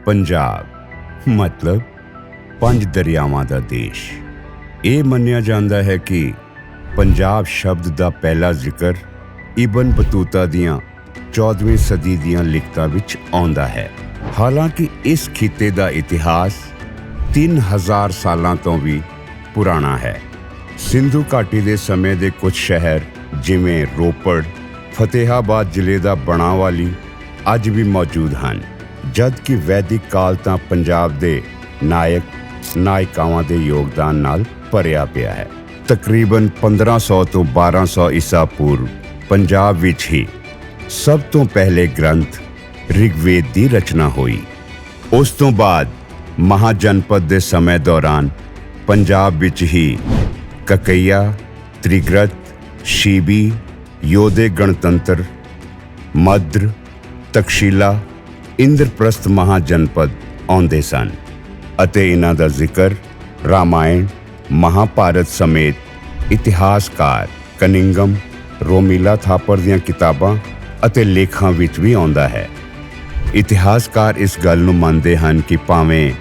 ਪੰਜਾਬ ਮਤਲਬ ਪੰਜ ਦਰਿਆਵਾਂ ਦਾ ਦੇਸ਼। ਇਹ ਮੰਨਿਆ ਜਾਂਦਾ ਹੈ ਕਿ ਪੰਜਾਬ ਸ਼ਬਦ ਦਾ ਪਹਿਲਾ ਜ਼ਿਕਰ ਇਬਨ ਬਤੂਤਾ ਦੀਆਂ 14ਵੀਂ ਸਦੀ ਦੀਆਂ ਲਿਖਤਾਂ ਵਿੱਚ ਆਉਂਦਾ ਹੈ। ਹਾਲਾਂਕਿ ਇਸ ਖਿੱਤੇ ਦਾ ਇਤਿਹਾਸ 3000 ਸਾਲਾਂ ਤੋਂ ਵੀ ਪੁਰਾਣਾ ਹੈ। ਸਿੰਧੂ ਘਾਟੀ ਦੇ ਸਮੇਂ ਦੇ ਕੁਝ ਸ਼ਹਿਰ ਜਿਵੇਂ ਰੋਪੜ, ਫਤਿਹਾਬਾਦ ਜ਼ਿਲ੍ਹੇ ਦਾ ਬਣਾਵਾਲੀ ਅੱਜ ਵੀ ਮੌਜੂਦ ਹਨ, ਜਦ ਕਿ ਵੈਦਿਕ ਕਾਲ ਤਾਂ ਪੰਜਾਬ ਦੇ ਨਾਇਕਾਵਾਂ ਦੇ ਯੋਗਦਾਨ ਨਾਲ ਭਰਿਆ ਪਿਆ ਹੈ। ਤਕਰੀਬਨ 1500 ਤੋਂ 1200 ਈਸਾ ਪੂਰਵ ਪੰਜਾਬ ਵਿੱਚ ਹੀ ਸਭ ਤੋਂ ਪਹਿਲੇ ਗ੍ਰੰਥ ਰਿਗਵੇਦ ਦੀ ਰਚਨਾ ਹੋਈ। ਉਸ ਤੋਂ ਬਾਅਦ ਮਹਾਜਨਪਦ ਦੇ ਸਮੇਂ ਦੌਰਾਨ ਪੰਜਾਬ ਵਿੱਚ ਹੀ ਕਕਈਆ, ਤ੍ਰਿਗਰਤ, ਸ਼ੀਬੀ, ਯੋਧੇ ਗਣਤੰਤਰ, ਮਦਰ, ਤਕਸ਼ੀਲਾ, ਇੰਦਰਪ੍ਰਸਥ ਮਹਾਜਨਪਦ ਆਉਂਦੇ ਸਨ ਅਤੇ ਇਹਨਾਂ ਦਾ ਜ਼ਿਕਰ ਰਾਮਾਇਣ, ਮਹਾਭਾਰਤ ਸਮੇਤ ਇਤਿਹਾਸਕਾਰ ਕਨਿੰਗਮ, ਰੋਮੀਲਾ ਥਾਪਰ ਦੀਆਂ ਕਿਤਾਬਾਂ ਅਤੇ ਲੇਖਾਂ ਵਿੱਚ ਵੀ ਆਉਂਦਾ ਹੈ। ਇਤਿਹਾਸਕਾਰ ਇਸ ਗੱਲ ਨੂੰ ਮੰਨਦੇ ਹਨ ਕਿ ਭਾਵੇਂ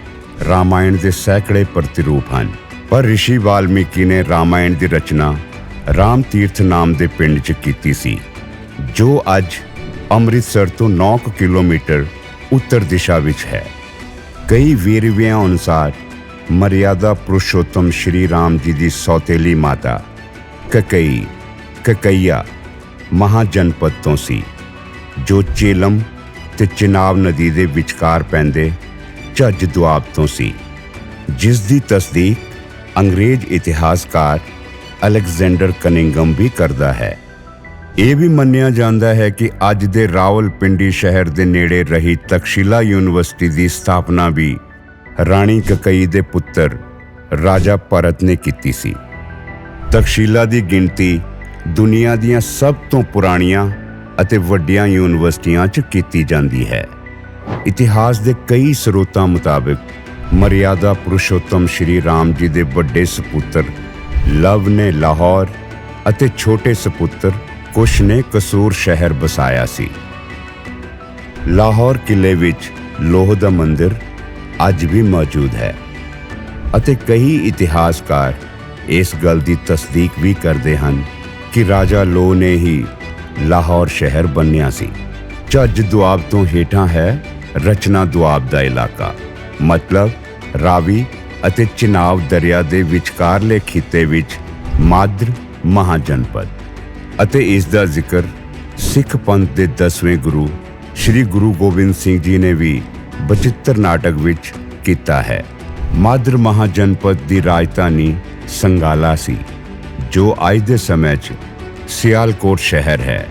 ਰਾਮਾਇਣ ਦੇ ਸੈਂਕੜੇ ਪ੍ਰਤਿਰੂਪ ਹਨ, ਪਰ ਰਿਸ਼ੀ ਵਾਲਮੀਕੀ ਨੇ ਰਾਮਾਇਣ ਦੀ ਰਚਨਾ ਰਾਮ ਤੀਰਥ ਨਾਮ ਦੇ ਪਿੰਡ 'ਚ ਕੀਤੀ ਸੀ, ਜੋ ਅੱਜ ਅੰਮ੍ਰਿਤਸਰ ਤੋਂ 9 ਕਿਲੋਮੀਟਰ ਉੱਤਰ ਦਿਸ਼ਾ ਵਿੱਚ ਹੈ। ਕਈ ਵੇਰਵਿਆਂ ਅਨੁਸਾਰ ਮਰਿਆਦਾ ਪੁਰਸ਼ੋਤਮ ਸ਼੍ਰੀ ਰਾਮ ਜੀ ਦੀ ਸੌਤੇਲੀ ਮਾਤਾ ਕਕਈਆ ਮਹਾਜਨਪਦ ਤੋਂ ਸੀ, ਜੋ ਚੇਲਮ ਤੇ ਚਿਨਾਬ ਨਦੀ ਦੇ ਵਿਚਕਾਰ ਪੈਂਦੇ ਝੱਜ ਦੁਆਬ ਤੋਂ ਸੀ, ਜਿਸ ਦੀ ਤਸਦੀਕ ਅੰਗਰੇਜ਼ ਇਤਿਹਾਸਕਾਰ ਅਲੈਗਜ਼ੈਂਡਰ ਕਨਿੰਗਮ ਵੀ ਕਰਦਾ ਹੈ। ਇਹ ਵੀ ਮੰਨਿਆ ਜਾਂਦਾ ਹੈ ਕਿ ਅੱਜ ਦੇ ਰਾਵਲਪਿੰਡੀ ਸ਼ਹਿਰ ਦੇ ਨੇੜੇ ਰਹੀ ਤਕਸ਼ੀਲਾ ਯੂਨੀਵਰਸਿਟੀ ਦੀ ਸਥਾਪਨਾ ਵੀ ਰਾਣੀ ਕਕਈ ਦੇ ਪੁੱਤਰ ਰਾਜਾ ਭਰਤ ਨੇ ਕੀਤੀ ਸੀ। ਤਕਸ਼ੀਲਾ ਦੀ ਗਿਣਤੀ ਦੁਨੀਆ ਦੀਆਂ ਸਭ ਤੋਂ ਪੁਰਾਣੀਆਂ ਅਤੇ ਵੱਡੀਆਂ ਯੂਨੀਵਰਸਿਟੀਆਂ 'ਚ ਕੀਤੀ ਜਾਂਦੀ ਹੈ। ਇਤਿਹਾਸ ਦੇ ਕਈ ਸਰੋਤਾਂ ਮੁਤਾਬਕ ਮਰਿਆਦਾ ਪੁਰਸ਼ੋਤਮ ਸ਼੍ਰੀ ਰਾਮ ਜੀ ਦੇ ਵੱਡੇ ਸਪੁੱਤਰ ਲਵ ਨੇ ਲਾਹੌਰ ਅਤੇ ਛੋਟੇ ਸਪੁੱਤਰ ਕੁਸ਼ ਨੇ ਕਸੂਰ ਸ਼ਹਿਰ ਬਸਾਇਆ ਸੀ। ਲਾਹੌਰ ਕਿਲੇ ਵਿੱਚ ਲੋਹ ਦਾ ਮੰਦਿਰ ਅੱਜ ਵੀ ਮੌਜੂਦ ਹੈ ਅਤੇ ਕਈ ਇਤਿਹਾਸਕਾਰ ਇਸ ਗੱਲ ਦੀ ਤਸਦੀਕ ਵੀ ਕਰਦੇ ਹਨ ਕਿ ਰਾਜਾ ਲੋਹ ਨੇ ਹੀ ਲਾਹੌਰ ਸ਼ਹਿਰ ਬੰਨਿਆ ਸੀ। ਝੱਜ ਦੁਆਬ ਤੋਂ ਹੇਠਾਂ ਹੈ ਰਚਨਾ ਦੁਆਬ ਦਾ ਇਲਾਕਾ, ਮਤਲਬ ਰਾਵੀ ਅਤੇ ਚਿਨਾਬ ਦਰਿਆ ਦੇ ਵਿਚਕਾਰਲੇ ਖਿੱਤੇ ਵਿੱਚ ਮਾਦਰ ਮਹਾਜਨਪਦ, ਅਤੇ ਇਸ ਦਾ ਜ਼ਿਕਰ ਸਿੱਖ ਪੰਥ ਦੇ 10ਵੇਂ ਗੁਰੂ ਸ਼੍ਰੀ ਗੁਰੂ ਗੋਬਿੰਦ ਸਿੰਘ ਜੀ ਨੇ ਵੀ ਬਚਿੱਤਰ ਨਾਟਕ ਵਿੱਚ ਕੀਤਾ ਹੈ। ਮਾਦਰ ਮਹਾਜਨਪਦ ਦੀ ਰਾਜਧਾਨੀ ਸੰਗਾਲਾ ਸੀ, ਜੋ ਅੱਜ ਦੇ ਸਮੇਂ 'ਚ ਸਿਆਲਕੋਟ ਸ਼ਹਿਰ ਹੈ।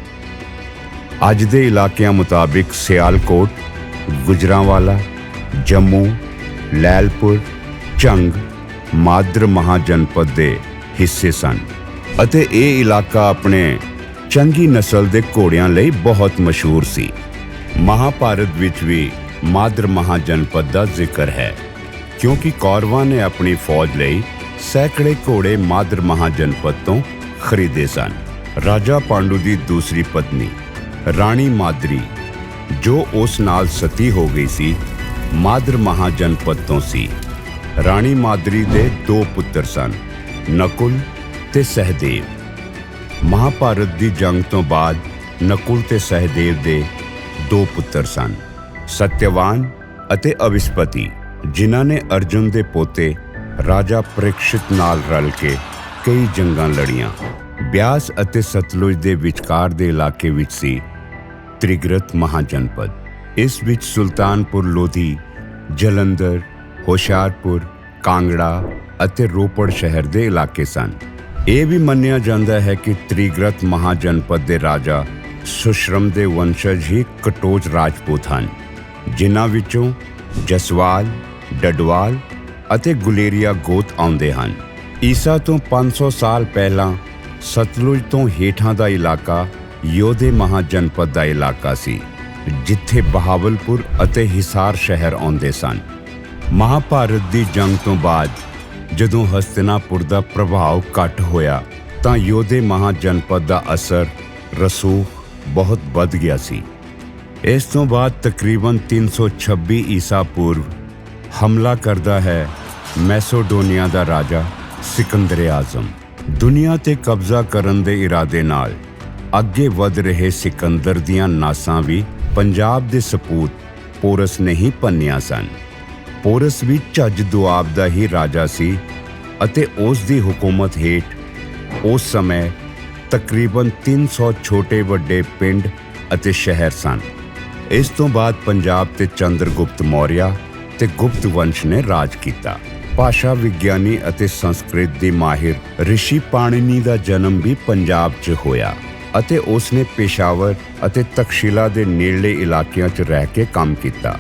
ਅੱਜ ਦੇ ਇਲਾਕਿਆਂ ਮੁਤਾਬਿਕ ਸਿਆਲਕੋਟ, ਗੁਜਰਾਂਵਾਲਾ, ਜੰਮੂ, ਲੈਲਪੁਰ, ਝੰਗ ਮਾਦਰ ਮਹਾਜਨਪਦ ਦੇ ਹਿੱਸੇ ਸਨ ਅਤੇ ਇਹ ਇਲਾਕਾ ਆਪਣੇ ਚੰਗੀ ਨਸਲ ਦੇ ਘੋੜਿਆਂ ਲਈ ਬਹੁਤ ਮਸ਼ਹੂਰ ਸੀ। ਮਹਾਭਾਰਤ ਵਿੱਚ ਵੀ ਮਾਦਰ ਮਹਾਜਨਪਦ ਦਾ ਜ਼ਿਕਰ ਹੈ, ਕਿਉਂਕਿ ਕੌਰਵਾਂ ਨੇ ਆਪਣੀ ਫੌਜ ਲਈ ਸੈਂਕੜੇ ਘੋੜੇ ਮਾਦਰ ਮਹਾਜਨਪਦ ਤੋਂ ਖਰੀਦੇ ਸਨ। ਰਾਜਾ ਪਾਂਡੂ ਦੀ ਦੂਸਰੀ ਪਤਨੀ ਰਾਣੀ ਮਾਦਰੀ, ਜੋ ਉਸ ਨਾਲ ਸਤੀ ਹੋ ਗਈ ਸੀ, ਮਾਦਰ ਮਹਾਜਨਪਦ ਤੋਂ ਸੀ। ਰਾਣੀ ਮਾਦਰੀ ਦੇ 2 ਪੁੱਤਰ ਸਨ, ਨਕੁਲ ਤੇ ਸਹਿਦੇਵ। ਮਹਾਭਾਰਤ ਦੀ ਜੰਗ ਤੋਂ ਬਾਅਦ ਨਕੁਲ ਤੇ ਸਹਿਦੇਵ ਦੇ 2 ਪੁੱਤਰ ਸਨ, ਸਤਿਆਵਾਨ ਅਤੇ ਅਵਿਸਪਤੀ, ਜਿਨ੍ਹਾਂ ਨੇ ਅਰਜੁਨ ਦੇ ਪੋਤੇ ਰਾਜਾ ਪ੍ਰੀਕਸ਼ਿਤ ਨਾਲ ਰਲ ਕੇ ਕਈ ਜੰਗਾਂ ਲੜੀਆਂ। ਬਿਆਸ ਅਤੇ ਸਤਲੁਜ ਦੇ ਵਿਚਕਾਰ ਦੇ ਇਲਾਕੇ ਵਿੱਚ ਸੀ ਤ੍ਰਿਗਰਤ ਮਹਾਜਨਪਦ। ਇਸ ਵਿੱਚ ਸੁਲਤਾਨਪੁਰ ਲੋਧੀ, ਜਲੰਧਰ, ਹੁਸ਼ਿਆਰਪੁਰ, ਕਾਂਗੜਾ ਅਤੇ ਰੋਪੜ ਸ਼ਹਿਰ ਦੇ ਇਲਾਕੇ ਸਨ। ਇਹ ਵੀ ਮੰਨਿਆ ਜਾਂਦਾ ਹੈ ਕਿ ਤ੍ਰਿਗਰਤ ਮਹਾਜਨਪਦ ਦੇ ਰਾਜਾ ਸੁਸ਼ਰਮ ਦੇ ਵੰਸ਼ਜ ਹੀ ਕਟੋਚ ਰਾਜਪੂਤ ਹਨ, ਜਿਨ੍ਹਾਂ ਵਿੱਚੋਂ ਜਸਵਾਲ, ਡਡਵਾਲ ਅਤੇ ਗੁਲੇਰੀਆ ਗੋਤ ਆਉਂਦੇ ਹਨ। ਈਸਾ ਤੋਂ 500 ਸਾਲ ਪਹਿਲਾਂ ਸਤਲੁਜ ਤੋਂ ਹੇਠਾਂ ਦਾ ਇਲਾਕਾ ਯੋਧੇ ਮਹਾਜਨਪਦ ਦਾ ਇਲਾਕਾ ਸੀ, ਜਿੱਥੇ ਬਹਾਵਲਪੁਰ ਅਤੇ ਹਿਸਾਰ ਸ਼ਹਿਰ ਆਉਂਦੇ ਸਨ। ਮਹਾਭਾਰਤ ਦੀ ਜੰਗ ਤੋਂ ਬਾਅਦ ਜਦੋਂ ਹਸਤਿਨਾਪੁਰ ਦਾ ਪ੍ਰਭਾਵ ਘੱਟ ਹੋਇਆ ਤਾਂ ਯੋਧੇ ਮਹਾਜਨਪਦ ਦਾ ਅਸਰ ਰਸੂਖ ਬਹੁਤ ਵੱਧ ਗਿਆ ਸੀ। ਇਸ ਤੋਂ ਬਾਅਦ ਤਕਰੀਬਨ 326 ਈਸਾ ਪੂਰਵ ਹਮਲਾ ਕਰਦਾ ਹੈ ਮੈਸੇਡੋਨੀਆ ਦਾ ਰਾਜਾ ਸਿਕੰਦਰ ਆਜ਼ਮ। ਦੁਨੀਆ ਤੇ ਕਬਜ਼ਾ ਕਰਨ ਦੇ ਇਰਾਦੇ ਨਾਲ ਅੱਗੇ ਵਧ ਰਹੇ ਸਿਕੰਦਰ ਦੀਆਂ ਨਾਸਾਂ ਵੀ ਪੰਜਾਬ ਦੇ ਸਪੂਤ ਪੋਰਸ ਨੇ ਹੀ ਭੰਨੀਆਂ ਸਨ। ਪੋਰਸ ਵੀ ਝੱਜ ਦੁਆਬ ਦਾ ਹੀ ਰਾਜਾ ਸੀ ਅਤੇ ਉਸ ਦੀ ਹੁਕੂਮਤ ਹੇਠ ਉਸ ਸਮੇਂ ਤਕਰੀਬਨ 300 ਛੋਟੇ ਵੱਡੇ ਪਿੰਡ ਅਤੇ ਸ਼ਹਿਰ ਸਨ। ਇਸ ਤੋਂ ਬਾਅਦ ਪੰਜਾਬ ਤੇ ਚੰਦਰਗੁਪਤ ਮੌਰਿਆ ਤੇ ਗੁਪਤ ਵੰਸ਼ ਨੇ ਰਾਜ ਕੀਤਾ। ਭਾਸ਼ਾ ਵਿਗਿਆਨੀ ਅਤੇ ਸੰਸਕ੍ਰਿਤ ਦੀ ਮਾਹਿਰ ਰਿਸ਼ੀ ਪਾਣਿਨੀ ਦਾ ਜਨਮ ਵੀ ਪੰਜਾਬ 'ਚ ਹੋਇਆ ਅਤੇ ਉਸ ਨੇ ਪੇਸ਼ਾਵਰ ਅਤੇ ਤਕਸ਼ਿਲਾ ਦੇ ਨੇੜਲੇ ਇਲਾਕਿਆਂ 'ਚ ਰਹਿ ਕੇ ਕੰਮ ਕੀਤਾ।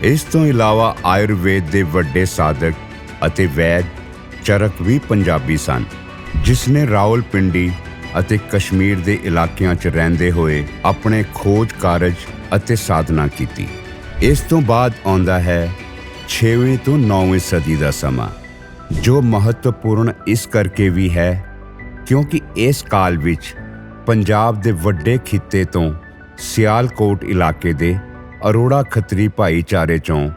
ਇਸ ਤੋਂ ਇਲਾਵਾ ਆਯੁਰਵੇਦ ਦੇ ਵੱਡੇ ਸਾਧਕ ਅਤੇ ਵੈਦ ਚਰਕ ਵੀ ਪੰਜਾਬੀ ਸਨ, ਜਿਸ ਨੇ ਰਾਵਲਪਿੰਡੀ ਅਤੇ ਕਸ਼ਮੀਰ ਦੇ ਇਲਾਕਿਆਂ 'ਚ ਰਹਿੰਦੇ ਹੋਏ ਆਪਣੇ ਖੋਜ ਕਾਰਜ ਅਤੇ ਸਾਧਨਾ ਕੀਤੀ। ਇਸ ਤੋਂ ਬਾਅਦ ਆਉਂਦਾ ਹੈ 6ਵੀਂ ਤੋਂ 9ਵੀਂ ਸਦੀ ਦਾ ਸਮਾਂ, ਜੋ ਮਹੱਤਵਪੂਰਨ ਇਸ ਕਰਕੇ ਵੀ ਹੈ ਕਿਉਂਕਿ ਇਸ ਕਾਲ ਵਿੱਚ ਪੰਜਾਬ ਦੇ ਵੱਡੇ ਖਿੱਤੇ ਤੋਂ ਸਿਆਲਕੋਟ ਇਲਾਕੇ ਦੇ ਅਰੋੜਾ ਖੱਤਰੀ ਭਾਈਚਾਰੇ 'ਚੋਂ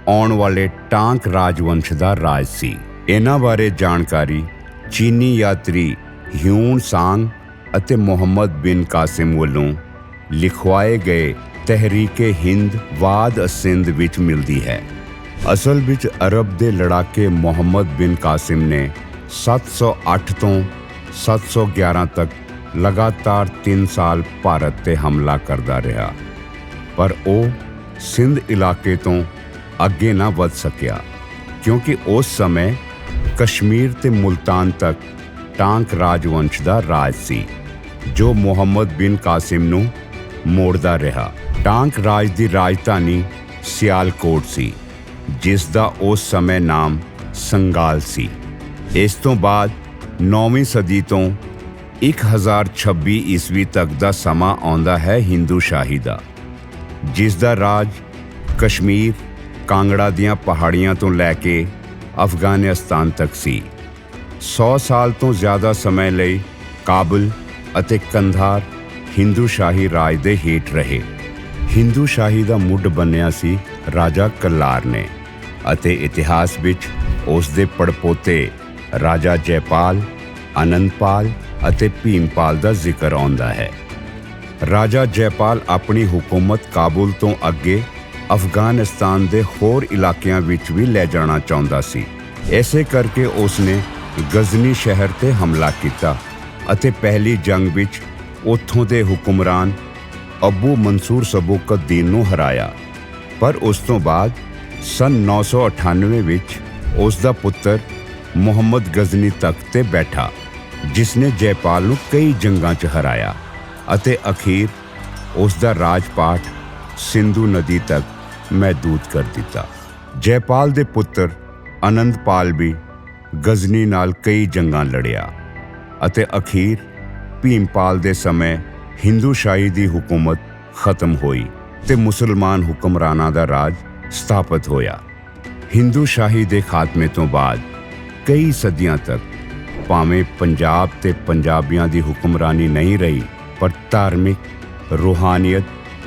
ਆਉਣ ਵਾਲੇ ਟਾਂਕ ਰਾਜਵੰਸ਼ ਦਾ ਰਾਜ ਸੀ। ਇਹਨਾਂ ਬਾਰੇ ਜਾਣਕਾਰੀ ਚੀਨੀ ਯਾਤਰੀ ਹਿਊਨ ਸਾਂਗ ਅਤੇ ਮੁਹੰਮਦ ਬਿਨ ਕਾਸਿਮ ਵੱਲੋਂ ਲਿਖਵਾਏ ਗਏ ਤਹਿਰੀਕੇ ਹਿੰਦ ਵਾਦ ਸਿੰਧ ਵਿੱਚ ਮਿਲਦੀ ਹੈ। ਅਸਲ ਵਿੱਚ ਅਰਬ ਦੇ ਲੜਾਕੇ ਮੁਹੰਮਦ ਬਿਨ ਕਾਸਿਮ ਨੇ 708 ਤੋਂ 711 ਤੱਕ ਲਗਾਤਾਰ 3 ਸਾਲ ਭਾਰਤ ਤੇ ਹਮਲਾ ਕਰਦਾ ਰਿਹਾ, ਪਰ ਉਹ ਸਿੰਧ ਇਲਾਕੇ ਤੋਂ ਅੱਗੇ ਨਾ ਵਧ ਸਕਿਆ ਕਿਉਂਕਿ ਉਸ ਸਮੇਂ ਕਸ਼ਮੀਰ ਤੇ ਮੁਲਤਾਨ ਤੱਕ ਟਾਂਕ ਰਾਜਵੰਸ਼ ਦਾ ਰਾਜ ਸੀ, ਜੋ ਮੁਹੰਮਦ ਬਿਨ ਕਾਸਿਮ ਨੂੰ ਮੋੜਦਾ ਰਿਹਾ। ਟਾਂਕ ਰਾਜ ਦੀ ਰਾਜਧਾਨੀ ਸਿਆਲਕੋਟ ਸੀ, ਜਿਸ ਦਾ ਉਸ ਸਮੇਂ ਨਾਮ ਸੰਗਾਲ ਸੀ। ਇਸ ਤੋਂ ਬਾਅਦ 9ਵੀਂ ਸਦੀ ਤੋਂ 1026 ਈਸਵੀ ਤੱਕ ਦਾ ਸਮਾਂ ਆਉਂਦਾ ਹੈ ਹਿੰਦੂ ਸ਼ਾਹੀ ਦਾ, ਜਿਸ ਦਾ ਰਾਜ ਕਸ਼ਮੀਰ, ਕਾਂਗੜਾ ਦੀਆਂ ਪਹਾੜੀਆਂ ਤੋਂ ਲੈ ਕੇ ਅਫਗਾਨਿਸਤਾਨ ਤੱਕ ਸੀ। 100 ਸਾਲ ਤੋਂ ਜ਼ਿਆਦਾ ਸਮੇਂ ਲਈ ਕਾਬੁਲ ਅਤੇ ਕੰਧਾਰ ਹਿੰਦੂ ਸ਼ਾਹੀ ਰਾਜ ਦੇ ਹੇਠ ਰਹੇ। ਹਿੰਦੂ ਸ਼ਾਹੀ ਦਾ ਮੁੱਢ ਬੰਨਿਆ ਸੀ ਰਾਜਾ ਕੱਲਾਰ ਨੇ ਅਤੇ ਇਤਿਹਾਸ ਵਿੱਚ ਉਸ ਦੇ ਪੜਪੋਤੇ ਰਾਜਾ ਜੈਪਾਲ, ਆਨੰਦਪਾਲ ਅਤੇ ਭੀਮਪਾਲ ਦਾ ਜ਼ਿਕਰ ਆਉਂਦਾ ਹੈ। ਰਾਜਾ ਜੈਪਾਲ ਆਪਣੀ ਹੁਕੂਮਤ ਕਾਬੁਲ ਤੋਂ ਅੱਗੇ ਅਫਗਾਨਿਸਤਾਨ ਦੇ ਹੋਰ ਇਲਾਕਿਆਂ ਵਿੱਚ ਵੀ ਲੈ ਜਾਣਾ ਚਾਹੁੰਦਾ ਸੀ। ਇਸੇ ਕਰਕੇ ਉਸ ਨੇ ਗਜ਼ਨੀ ਸ਼ਹਿਰ ਤੇ ਹਮਲਾ ਕੀਤਾ ਅਤੇ ਪਹਿਲੀ ਜੰਗ ਵਿੱਚ ਉੱਥੋਂ ਦੇ ਹੁਕਮਰਾਨ ਅਬੂ ਮਨਸੂਰ ਸਬੂਕਤ-ਦੀਨ ਨੂੰ ਹਰਾਇਆ। ਪਰ ਉਸ ਤੋਂ ਬਾਅਦ ਸਨ 998 ਵਿੱਚ ਉਸ ਦਾ ਪੁੱਤਰ ਮੁਹੰਮਦ ਗਜ਼ਨੀ ਤਖ਼ਤ ਤੇ ਬੈਠਾ, ਜਿਸ ਨੇ ਜੈਪਾਲ ਨੂੰ ਕਈ ਜੰਗਾਂ 'ਚ ਹਰਾਇਆ ਅਤੇ ਅਖੀਰ ਉਸ ਦਾ ਰਾਜਪਾਟ ਸਿੰਧੂ ਨਦੀ ਤੱਕ ਮਹਿਦੂਦ ਕਰ ਦਿੱਤਾ। ਜੈਪਾਲ ਦੇ ਪੁੱਤਰ ਆਨੰਦਪਾਲ ਵੀ ਗਜ਼ਨੀ ਨਾਲ ਕਈ ਜੰਗਾਂ ਲੜਿਆ ਅਤੇ ਅਖੀਰ ਭੀਮਪਾਲ ਦੇ ਸਮੇਂ ਹਿੰਦੂ ਸ਼ਾਹੀ ਦੀ ਹੁਕੂਮਤ ਖਤਮ ਹੋਈ ਤੇ ਮੁਸਲਮਾਨ ਹੁਕਮਰਾਨਾਂ ਦਾ ਰਾਜ ਸਥਾਪਿਤ ਹੋਇਆ। ਹਿੰਦੂ ਸ਼ਾਹੀ ਦੇ ਖਾਤਮੇ ਤੋਂ ਬਾਅਦ ਕਈ ਸਦੀਆਂ ਤੱਕ ਭਾਵੇਂ ਪੰਜਾਬ ਤੇ ਪੰਜਾਬੀਆਂ ਦੀ ਹੁਕਮਰਾਨੀ ਨਹੀਂ ਰਹੀ, ਪਰ ਧਾਰਮਿਕ, ਰੂਹਾਨੀਅਤ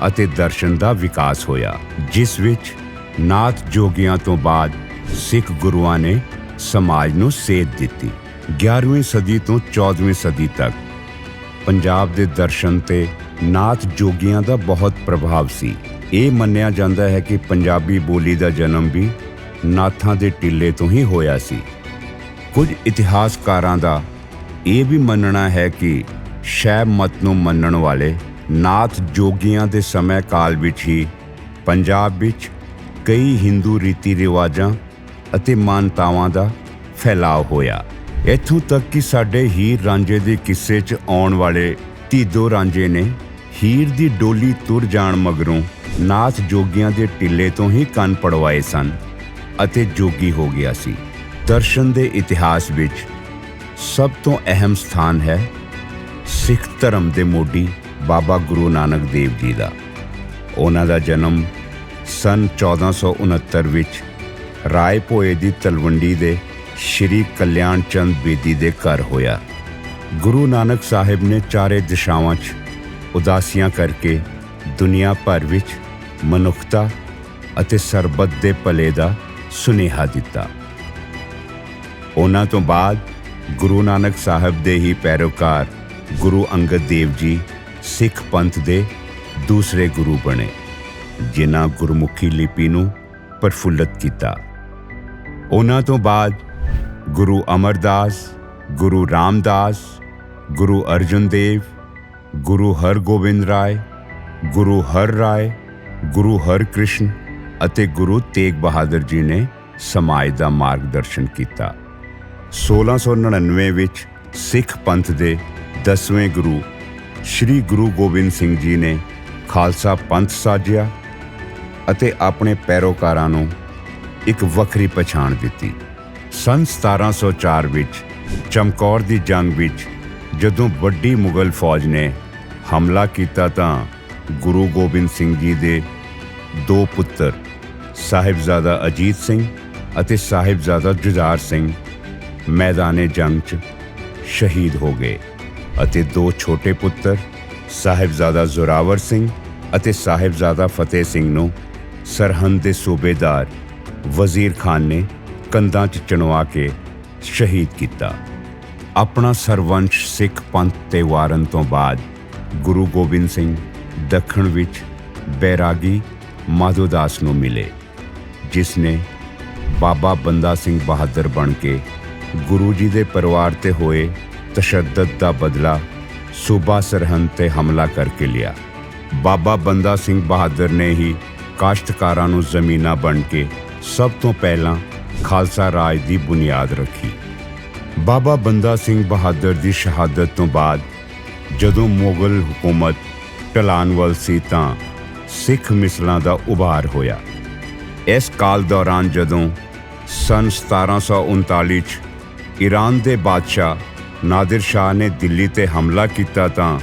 ਅਤੇ ਦਰਸ਼ਨ ਦਾ ਵਿਕਾਸ ਹੋਇਆ, ਜਿਸ ਵਿੱਚ ਨਾਥ ਜੋਗੀਆਂ ਤੋਂ ਬਾਅਦ ਸਿੱਖ ਗੁਰੂਆਂ ਨੇ ਸਮਾਜ ਨੂੰ ਸੇਧ ਦਿੱਤੀ। 11ਵੀਂ ਸਦੀ ਤੋਂ 14ਵੀਂ ਸਦੀ ਤੱਕ ਪੰਜਾਬ ਦੇ ਦਰਸ਼ਨ ਤੇ ਨਾਥ ਜੋਗੀਆਂ ਦਾ ਬਹੁਤ ਪ੍ਰਭਾਵ ਸੀ। ਇਹ ਮੰਨਿਆ ਜਾਂਦਾ ਹੈ ਕਿ ਪੰਜਾਬੀ ਬੋਲੀ ਦਾ ਜਨਮ ਵੀ ਨਾਥਾਂ ਦੇ ਟਿੱਲੇ ਤੋਂ ਹੀ ਹੋਇਆ ਸੀ। ਕੁਝ ਇਤਿਹਾਸਕਾਰਾਂ ਦਾ ਇਹ ਵੀ ਮੰਨਣਾ ਹੈ ਕਿ ਸ਼ੈਵ ਮਤ ਨੂੰ ਮੰਨਣ ਵਾਲੇ ਨਾਥ ਜੋਗੀਆਂ ਦੇ ਸਮੇਂ ਕਾਲ ਵਿੱਚ ਹੀ ਪੰਜਾਬ ਵਿੱਚ ਕਈ ਹਿੰਦੂ ਰੀਤੀ ਰਿਵਾਜਾਂ ਅਤੇ ਮਾਨਤਾਵਾਂ ਦਾ ਫੈਲਾਅ ਹੋਇਆ। ਇੱਥੋਂ ਤੱਕ ਕਿ ਸਾਡੇ ਹੀਰ ਰਾਂਝੇ ਦੇ ਕਿੱਸੇ 'ਚ ਆਉਣ ਵਾਲੇ ਢੀਡੋ ਰਾਂਝੇ ਨੇ ਹੀਰ ਦੀ ਡੋਲੀ ਤੁਰ ਜਾਣ ਮਗਰੋਂ ਨਾਥ ਜੋਗੀਆਂ ਦੇ ਟਿੱਲੇ ਤੋਂ ਹੀ ਕੰਨ ਪੜਵਾਏ ਸਨ ਅਤੇ ਜੋਗੀ ਹੋ ਗਿਆ ਸੀ। ਦਰਸ਼ਨ ਦੇ ਇਤਿਹਾਸ ਵਿੱਚ ਸਭ ਤੋਂ ਅਹਿਮ ਸਥਾਨ ਹੈ ਸਿੱਖ ਧਰਮ ਦੇ ਮੋਢੀ ਬਾਬਾ ਗੁਰੂ ਨਾਨਕ ਦੇਵ ਜੀ ਦਾ। ਉਹਨਾਂ ਦਾ ਜਨਮ ਸਨ 1469 ਵਿੱਚ ਰਾਏ ਭੋਏ ਦੀ ਤਲਵੰਡੀ ਦੇ ਸ਼੍ਰੀ ਕਲਿਆਣ ਚੰਦ ਬੇਦੀ ਦੇ ਘਰ ਹੋਇਆ। ਗੁਰੂ ਨਾਨਕ ਸਾਹਿਬ ਨੇ ਚਾਰੇ ਦਿਸ਼ਾਵਾਂ 'ਚ ਉਦਾਸੀਆਂ ਕਰਕੇ ਦੁਨੀਆ ਭਰ ਵਿੱਚ ਮਨੁੱਖਤਾ ਅਤੇ ਸਰਬੱਤ ਦੇ ਭਲੇ ਦਾ ਸੁਨੇਹਾ ਦਿੱਤਾ। ਉਹਨਾਂ ਤੋਂ ਬਾਅਦ ਗੁਰੂ ਨਾਨਕ ਸਾਹਿਬ ਦੇ ਹੀ ਪੈਰੋਕਾਰ ਗੁਰੂ ਅੰਗਦ ਦੇਵ ਜੀ ਸਿੱਖ ਪੰਥ ਦੇ ਦੂਸਰੇ ਗੁਰੂ ਬਣੇ, ਜਿਨ੍ਹਾਂ ਗੁਰਮੁਖੀ ਲਿਪੀ ਨੂੰ ਪ੍ਰਫੁੱਲਤ ਕੀਤਾ। ਉਹਨਾਂ ਤੋਂ ਬਾਅਦ ਗੁਰੂ ਅਮਰਦਾਸ, ਗੁਰੂ ਰਾਮਦਾਸ, ਗੁਰੂ ਅਰਜਨ ਦੇਵ, ਗੁਰੂ ਹਰਗੋਬਿੰਦ ਰਾਏ, ਗੁਰੂ ਹਰ ਰਾਏ, ਗੁਰੂ ਹਰਕ੍ਰਿਸ਼ਨ ਅਤੇ ਗੁਰੂ ਤੇਗ ਬਹਾਦਰ ਜੀ ਨੇ ਸਮਾਜ ਦਾ ਮਾਰਗਦਰਸ਼ਨ ਕੀਤਾ। 1699 ਵਿੱਚ ਸਿੱਖ ਪੰਥ ਦੇ 10ਵੇਂ ਗੁਰੂ ਸ਼੍ਰੀ ਗੁਰੂ ਗੋਬਿੰਦ ਸਿੰਘ ਜੀ ਨੇ ਖਾਲਸਾ ਪੰਥ ਸਾਜਿਆ ਅਤੇ ਆਪਣੇ ਪੈਰੋਕਾਰਾਂ ਨੂੰ ਇੱਕ ਵੱਖਰੀ ਪਛਾਣ ਦਿੱਤੀ। ਸੰਨ 1704 ਵਿੱਚ ਚਮਕੌਰ ਦੀ ਜੰਗ ਵਿੱਚ ਜਦੋਂ ਵੱਡੀ ਮੁਗਲ ਫੌਜ ਨੇ ਹਮਲਾ ਕੀਤਾ ਤਾਂ ਗੁਰੂ ਗੋਬਿੰਦ ਸਿੰਘ ਜੀ ਦੇ ਦੋ ਪੁੱਤਰ ਸਾਹਿਬਜ਼ਾਦਾ ਅਜੀਤ ਸਿੰਘ ਅਤੇ ਸਾਹਿਬਜ਼ਾਦਾ ਜੁਝਾਰ ਸਿੰਘ ਮੈਦਾਨੇ ਜੰਗ 'ਚ ਸ਼ਹੀਦ ਹੋ ਗਏ ਅਤੇ ਦੋ ਛੋਟੇ ਪੁੱਤਰ ਸਾਹਿਬਜ਼ਾਦਾ ਜ਼ੋਰਾਵਰ ਸਿੰਘ ਅਤੇ ਸਾਹਿਬਜ਼ਾਦਾ ਫਤਿਹ ਸਿੰਘ ਨੂੰ ਸਰਹੰਦ ਦੇ ਸੂਬੇਦਾਰ ਵਜ਼ੀਰ ਖਾਨ ਨੇ ਕੰਧਾਂ 'ਚ ਚਿਣਵਾ ਕੇ ਸ਼ਹੀਦ ਕੀਤਾ। ਆਪਣਾ ਸਰਵੰਸ਼ ਸਿੱਖ ਪੰਥ ਤੇ ਵਾਰਨ ਤੋਂ ਬਾਅਦ ਗੁਰੂ ਗੋਬਿੰਦ ਸਿੰਘ ਦੱਖਣ ਵਿੱਚ ਬੈਰਾਗੀ ਮਾਧੋਦਾਸ ਨੂੰ ਮਿਲੇ, ਜਿਸ ਨੇ ਬਾਬਾ ਬੰਦਾ ਸਿੰਘ ਬਹਾਦਰ ਬਣ ਕੇ ਗੁਰੂ ਜੀ ਦੇ ਪਰਿਵਾਰ ਤੇ ਹੋਏ ਤਸ਼ੱਦਦ ਦਾ ਬਦਲਾ ਸੂਬਾ ਸਰਹੰਦ ਤੇ ਹਮਲਾ ਕਰਕੇ ਲਿਆ। ਬਾਬਾ ਬੰਦਾ ਸਿੰਘ ਬਹਾਦਰ ਨੇ ਹੀ ਕਾਸ਼ਤਕਾਰਾਂ ਨੂੰ ਜ਼ਮੀਨਾਂ ਬਣ ਕੇ ਸਭ ਤੋਂ ਪਹਿਲਾਂ ਖਾਲਸਾ ਰਾਜ ਦੀ ਬੁਨਿਆਦ ਰੱਖੀ। ਬਾਬਾ ਬੰਦਾ ਸਿੰਘ ਬਹਾਦਰ ਦੀ ਸ਼ਹਾਦਤ ਤੋਂ ਬਾਅਦ ਜਦੋਂ ਮੁਗਲ ਹਕੂਮਤ ਢਲਾਨ ਵੱਲ ਸੀ ਤਾਂ ਸਿੱਖ ਮਿਸਲਾਂ ਦਾ ਉਭਾਰ ਹੋਇਆ। ਇਸ ਕਾਲ ਦੌਰਾਨ ਜਦੋਂ ਸੰਨ 1739 'ਚ ਈਰਾਨ ਦੇ ਬਾਦਸ਼ਾਹ ਨਾਦਰ ਸ਼ਾਹ ਨੇ ਦਿੱਲੀ ਤੇ ਹਮਲਾ ਕੀਤਾ ਤਾਂ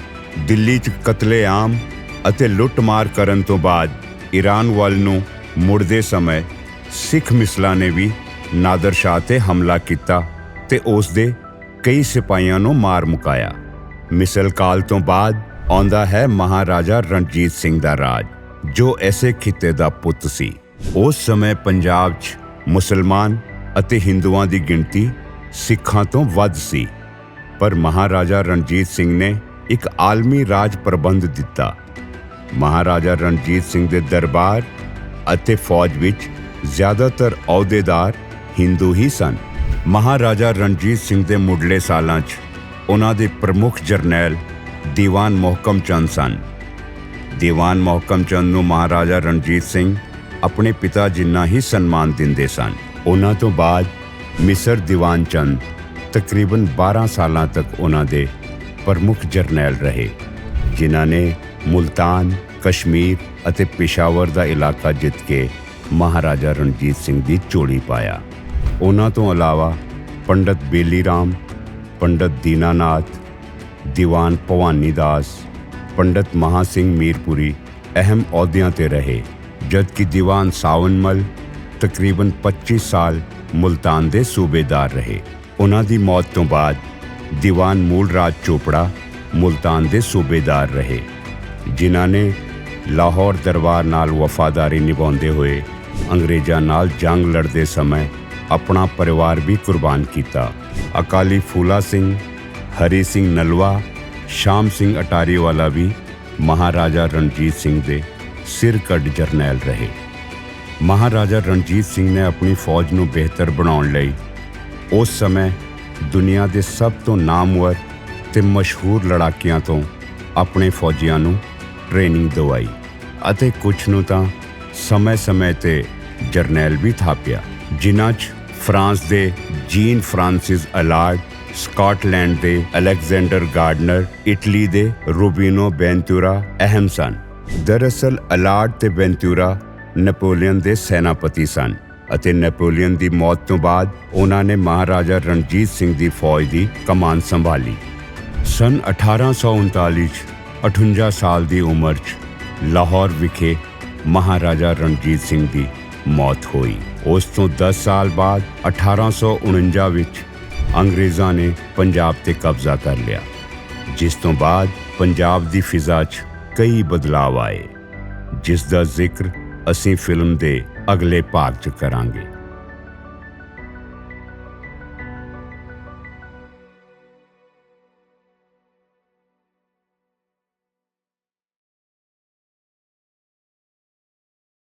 ਦਿੱਲੀ 'ਚ ਕਤਲੇਆਮ ਅਤੇ ਲੁੱਟਮਾਰ ਕਰਨ ਤੋਂ ਬਾਅਦ ਈਰਾਨ ਵੱਲ ਨੂੰ ਮੁੜਦੇ ਸਮੇਂ ਸਿੱਖ ਮਿਸਲਾਂ ਨੇ ਵੀ ਨਾਦਰ ਸ਼ਾਹ ਤੇ ਹਮਲਾ ਕੀਤਾ ਤੇ ਉਸ ਦੇ ਕਈ ਸਿਪਾਹੀਆਂ ਨੂੰ ਮਾਰ ਮੁਕਾਇਆ। ਮਿਸਲ ਕਾਲ ਤੋਂ ਬਾਅਦ ਆਉਂਦਾ ਹੈ ਮਹਾਰਾਜਾ ਰਣਜੀਤ ਸਿੰਘ ਦਾ ਰਾਜ, ਜੋ ਐਸੇ ਖਿੱਤੇ ਦਾ ਪੁੱਤ ਸੀ। ਉਸ ਸਮੇਂ ਪੰਜਾਬ 'ਚ ਮੁਸਲਮਾਨ ਅਤੇ ਹਿੰਦੂਆਂ ਦੀ ਗਿਣਤੀ ਸਿੱਖਾਂ ਤੋਂ ਵੱਧ ਸੀ, ਪਰ ਮਹਾਰਾਜਾ ਰਣਜੀਤ ਸਿੰਘ ਨੇ ਇੱਕ ਆਲਮੀ ਰਾਜ ਪ੍ਰਬੰਧ ਦਿੱਤਾ। ਮਹਾਰਾਜਾ ਰਣਜੀਤ ਸਿੰਘ ਦੇ ਦਰਬਾਰ ਅਤੇ ਫੌਜ ਵਿੱਚ ਜ਼ਿਆਦਾਤਰ ਅਹੁਦੇਦਾਰ ਹਿੰਦੂ ਹੀ ਸਨ। ਮਹਾਰਾਜਾ ਰਣਜੀਤ ਸਿੰਘ ਦੇ ਮੁੱਢਲੇ ਸਾਲਾਂ 'ਚ ਉਹਨਾਂ ਦੇ ਪ੍ਰਮੁੱਖ ਜਰਨੈਲ ਦੀਵਾਨ ਮੋਹਕਮ ਚੰਦ ਸਨ। ਦੀਵਾਨ ਮੋਹਕਮ ਚੰਦ ਨੂੰ ਮਹਾਰਾਜਾ ਰਣਜੀਤ ਸਿੰਘ ਆਪਣੇ ਪਿਤਾ ਜਿੰਨਾ ਹੀ ਸਨਮਾਨ ਦਿੰਦੇ ਸਨ। ਉਹਨਾਂ ਤੋਂ ਬਾਅਦ ਮਿਸਰ ਦੀਵਾਨ ਚੰਦ ਤਕਰੀਬਨ 12 ਸਾਲਾਂ ਤੱਕ ਉਹਨਾਂ ਦੇ ਪ੍ਰਮੁੱਖ ਜਰਨੈਲ ਰਹੇ, ਜਿਨ੍ਹਾਂ ਨੇ ਮੁਲਤਾਨ, ਕਸ਼ਮੀਰ ਅਤੇ ਪਿਸ਼ਾਵਰ ਦਾ ਇਲਾਕਾ ਜਿੱਤ ਕੇ ਮਹਾਰਾਜਾ ਰਣਜੀਤ ਸਿੰਘ ਦੀ ਝੋਲੀ ਪਾਇਆ। ਉਹਨਾਂ ਤੋਂ ਇਲਾਵਾ ਪੰਡਤ ਬੇਲੀ ਰਾਮ, ਪੰਡਤ ਦੀਨਾਨਾਥ, ਦੀਵਾਨ ਭਵਾਨੀ ਦਾਸ, ਪੰਡਤ ਮਹਾ ਸਿੰਘ ਮੀਰਪੁਰੀ ਅਹਿਮ ਅਹੁਦਿਆਂ ਤੇ ਰਹੇ, ਜਦਕਿ ਦੀਵਾਨ ਸਾਵਨਮਲ ਤਕਰੀਬਨ 25 ਸਾਲ ਮੁਲਤਾਨ ਦੇ ਸੂਬੇਦਾਰ ਰਹੇ। ਉਹਨਾਂ ਦੀ ਮੌਤ ਤੋਂ ਬਾਅਦ ਦੀਵਾਨ ਮੂਲ ਰਾਜ ਚੋਪੜਾ ਮੁਲਤਾਨ ਦੇ ਸੂਬੇਦਾਰ ਰਹੇ, ਜਿਨ੍ਹਾਂ ਨੇ ਲਾਹੌਰ ਦਰਬਾਰ ਨਾਲ ਵਫਾਦਾਰੀ ਨਿਭਾਉਂਦੇ ਹੋਏ ਅੰਗਰੇਜ਼ਾਂ ਨਾਲ ਜੰਗ ਲੜਦੇ ਸਮੇਂ ਆਪਣਾ ਪਰਿਵਾਰ ਵੀ ਕੁਰਬਾਨ ਕੀਤਾ। ਅਕਾਲੀ ਫੂਲਾ ਸਿੰਘ, ਹਰੀ ਸਿੰਘ ਨਲਵਾ, ਸ਼ਾਮ ਸਿੰਘ ਅਟਾਰੀਵਾਲਾ ਵੀ ਮਹਾਰਾਜਾ ਰਣਜੀਤ ਸਿੰਘ ਦੇ ਸਿਰਕੱਢ ਜਰਨੈਲ ਰਹੇ। ਮਹਾਰਾਜਾ ਰਣਜੀਤ ਸਿੰਘ ਨੇ ਆਪਣੀ ਫੌਜ ਨੂੰ ਬਿਹਤਰ ਬਣਾਉਣ ਲਈ ਉਸ ਸਮੇਂ ਦੁਨੀਆ ਦੇ ਸਭ ਤੋਂ ਨਾਮਵਰ ਤੇ ਮਸ਼ਹੂਰ ਲੜਾਕਿਆਂ ਤੋਂ ਆਪਣੇ ਫੌਜੀਆਂ ਨੂੰ ਟ੍ਰੇਨਿੰਗ ਦਿਵਾਈ ਅਤੇ ਕੁਝ ਨੂੰ ਤਾਂ ਸਮੇਂ-ਸਮੇਂ ਤੇ ਜਰਨੈਲ ਵੀ ਥਾਪਿਆ, ਜਿਨ੍ਹਾਂ 'ਚ ਫਰਾਂਸ ਦੇ ਜੀਨ ਫਰਾਂਸਿਸ ਅਲਾਰਡ, ਸਕਾਟਲੈਂਡ ਦੇ ਅਲੈਗਜ਼ੈਂਡਰ ਗਾਰਡਨਰ, ਇਟਲੀ ਦੇ ਰੂਬੀਨੋ ਬੈਂਤੂਰਾ ਅਹਿਮ ਸਨ। ਦਰਅਸਲ ਅਲਾਰਡ ਤੇ ਬੈਂਤੂਰਾ ਨੈਪੋਲੀਅਨ ਦੇ ਸੈਨਾਪਤੀ ਸਨ ਅਤੇ ਨੈਪੋਲੀਅਨ ਦੀ ਮੌਤ ਤੋਂ ਬਾਅਦ ਉਹਨਾਂ ਨੇ ਮਹਾਰਾਜਾ ਰਣਜੀਤ ਸਿੰਘ ਦੀ ਫੌਜ ਦੀ ਕਮਾਨ ਸੰਭਾਲੀ। ਸੰਨ 1839 'ਚ 58 ਸਾਲ ਦੀ ਉਮਰ 'ਚ ਲਾਹੌਰ ਵਿਖੇ ਮਹਾਰਾਜਾ ਰਣਜੀਤ ਸਿੰਘ ਦੀ ਮੌਤ ਹੋਈ। ਉਸ ਤੋਂ 10 ਸਾਲ ਬਾਅਦ 1849 ਵਿੱਚ ਅੰਗਰੇਜ਼ਾਂ ਨੇ ਪੰਜਾਬ ਤੇ ਕਬਜ਼ਾ ਕਰ ਲਿਆ, ਜਿਸ ਤੋਂ ਬਾਅਦ ਪੰਜਾਬ ਦੀ ਫਿਜ਼ਾ 'ਚ ਕਈ ਬਦਲਾਅ ਆਏ, ਜਿਸ ਦਾ ਜ਼ਿਕਰ ਅਸੀਂ ਫਿਲਮ ਦੇ ਅਗਲੇ ਭਾਗ 'ਚ ਕਰਾਂਗੇ।